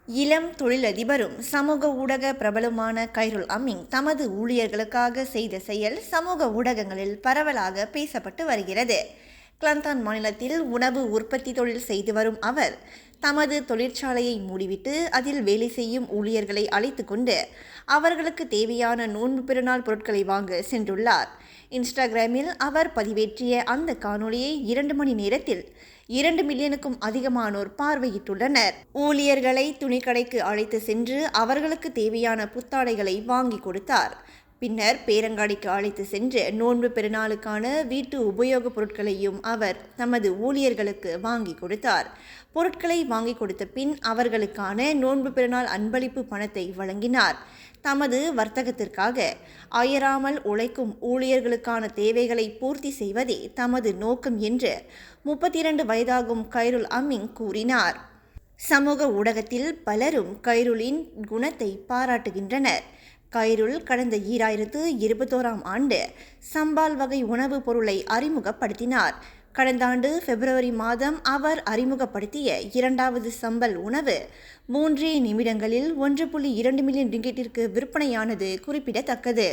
இளம் தொழிலதிபரும் சமூக ஊடக பிரபலமான கைருல் அமீன் தமது ஊழியர்களுக்காக செய்த செயல் சமூக ஊடகங்களில் பரவலாக பேசப்பட்டு வருகிறது. கிளந்தான் மாநிலத்தில் உணவு உற்பத்தி தொழில் செய்து வரும் அவர் தமது தொழிற்சாலையை மூடிவிட்டு அதில் வேலை செய்யும் ஊழியர்களை அழைத்து கொண்டு அவர்களுக்கு தேவையான நோன்பு பெருநாள் பொருட்களை வாங்க சென்றுள்ளார். இன்ஸ்டாகிராமில் அவர் பதிவேற்றிய அந்த காணொளியை 2 மணி நேரத்தில் 2 மில்லியனுக்கும் அதிகமானோர் பார்வையிட்டுள்ளனர். ஊழியர்களை துணிக்கடைக்கு அழைத்து சென்று அவர்களுக்கு தேவையான புத்தாடைகளை வாங்கி கொடுத்தார். பின்னர் பேரங்காடிக்கு அழைத்து சென்று நோன்பு பெருநாளுக்கான வீட்டு உபயோகப் பொருட்களையும் அவர் தமது ஊழியர்களுக்கு வாங்கி கொடுத்தார். பொருட்களை வாங்கி கொடுத்த பின் அவர்களுக்கான நோன்பு பெருநாள் அன்பளிப்பு பணத்தை வழங்கினார். தமது வர்த்தகத்திற்காக அயராமல் உழைக்கும் ஊழியர்களுக்கான தேவைகளை பூர்த்தி செய்வதே தமது நோக்கம் என்று 32 வயதாகும் கைருல் அமீன் கூறினார். சமூக ஊடகத்தில் பலரும் கைருலின் குணத்தை பாராட்டுகின்றனர். கைருல் கடந்த 2021ஆம் ஆண்டு சம்பால் வகை உணவுப் பொருளை அறிமுகப்படுத்தினார். கடந்த ஆண்டு பிப்ரவரி மாதம் அவர் அறிமுகப்படுத்திய 2வது சம்பல் உணவு 3 நிமிடங்களில் 1.2 மில்லியன் ரிங்கிட்டிற்கு விற்பனையானது குறிப்பிடத்தக்கது.